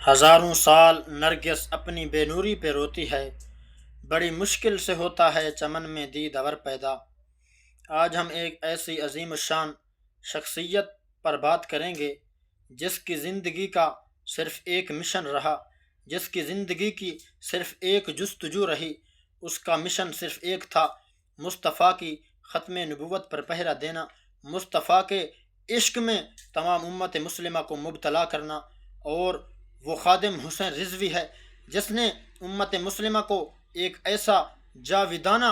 ہزاروں سال نرگس اپنی بے نوری پہ روتی ہے، بڑی مشکل سے ہوتا ہے چمن میں دید اور پیدا۔ آج ہم ایک ایسی عظیم الشان شخصیت پر بات کریں گے جس کی زندگی کا صرف ایک مشن رہا، جس کی زندگی کی صرف ایک جستجو رہی۔ اس کا مشن صرف ایک تھا، مصطفیٰ کی ختم نبوت پر پہرا دینا، مصطفیٰ کے عشق میں تمام امت مسلمہ کو مبتلا کرنا۔ اور وہ خادم حسین رضوی ہے جس نے امت مسلمہ کو ایک ایسا جاویدانہ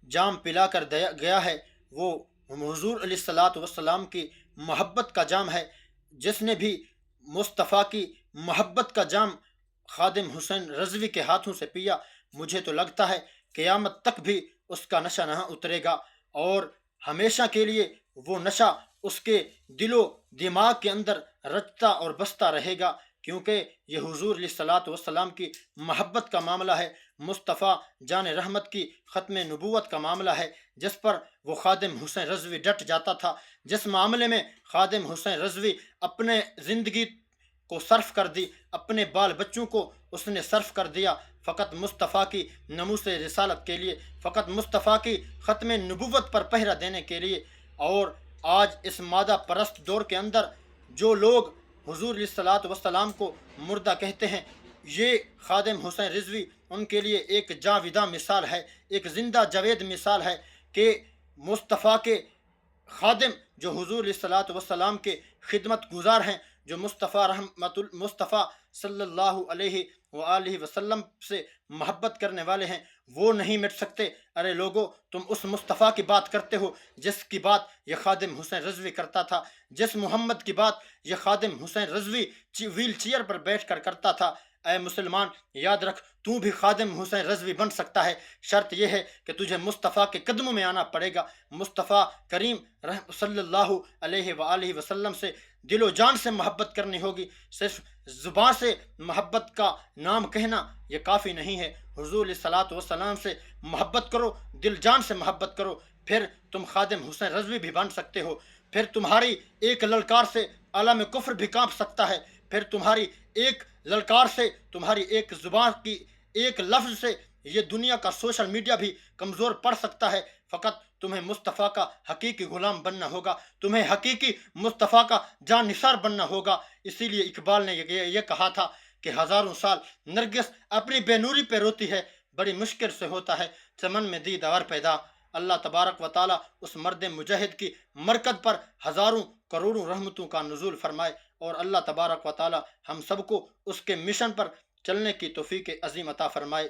جام پلا کر گیا ہے، وہ حضور علیہ الصلاۃ والسلام کی محبت کا جام ہے۔ جس نے بھی مصطفیٰ کی محبت کا جام خادم حسین رضوی کے ہاتھوں سے پیا، مجھے تو لگتا ہے قیامت تک بھی اس کا نشہ نہ اترے گا، اور ہمیشہ کے لیے وہ نشہ اس کے دل و دماغ کے اندر رچتا اور بستا رہے گا، کیونکہ یہ حضور علیہ الصلاۃ والسلام کی محبت کا معاملہ ہے، مصطفیٰ جان رحمت کی ختم نبوت کا معاملہ ہے، جس پر وہ خادم حسین رضوی ڈٹ جاتا تھا، جس معاملے میں خادم حسین رضوی اپنے زندگی کو صرف کر دی، اپنے بال بچوں کو اس نے صرف کر دیا فقط مصطفیٰ کی ناموس رسالت کے لیے، فقط مصطفیٰ کی ختم نبوت پر پہرا دینے کے لیے۔ اور آج اس مادہ پرست دور کے اندر جو لوگ حضور علیہ الصلاۃ والسلام کو مردہ کہتے ہیں، یہ خادم حسین رضوی ان کے لیے ایک جاویدہ مثال ہے، ایک زندہ جاوید مثال ہے کہ مصطفیٰ کے خادم جو حضور علیہ الصلاۃ والسلام کے خدمت گزار ہیں، جو مصطفیٰ صلی اللہ علیہ وآلہ وسلم سے محبت کرنے والے ہیں، وہ نہیں مٹ سکتے۔ ارے لوگو، تم اس مصطفیٰ کی بات کرتے ہو جس کی بات یہ خادم حسین رضوی کرتا تھا، جس محمد کی بات یہ خادم حسین رضوی ویل چیئر پر بیٹھ کر کرتا تھا۔ اے مسلمان، یاد رکھ، تو بھی خادم حسین رضوی بن سکتا ہے، شرط یہ ہے کہ تجھے مصطفیٰ کے قدموں میں آنا پڑے گا، مصطفیٰ کریم صلی اللہ علیہ وآلہ وسلم سے دل و جان سے محبت کرنی ہوگی۔ صرف زبان سے محبت کا نام کہنا یہ کافی نہیں ہے۔ حضور علیہ الصلاۃ والسلام سے محبت کرو، دل جان سے محبت کرو، پھر تم خادم حسین رضوی بھی بن سکتے ہو۔ پھر تمہاری ایک للکار سے عالم کفر بھی کانپ سکتا ہے، پھر تمہاری ایک للکار سے، تمہاری ایک زبان کی ایک لفظ سے یہ دنیا کا سوشل میڈیا بھی کمزور پڑ سکتا ہے۔ فقط تمہیں مصطفیٰ کا حقیقی غلام بننا ہوگا، تمہیں حقیقی مصطفیٰ کا جان نثار بننا ہوگا۔ اسی لیے اقبال نے یہ کہا تھا کہ ہزاروں سال نرگس اپنی بے نوری پہ روتی ہے، بڑی مشکل سے ہوتا ہے چمن میں دید اور پیدا۔ اللہ تبارک و تعالیٰ اس مرد مجاہد کی مرکز پر ہزاروں کروڑوں رحمتوں کا نزول فرمائے، اور اللہ تبارک و تعالیٰ ہم سب کو اس کے مشن پر چلنے کی توفیق عظیم عطا فرمائے۔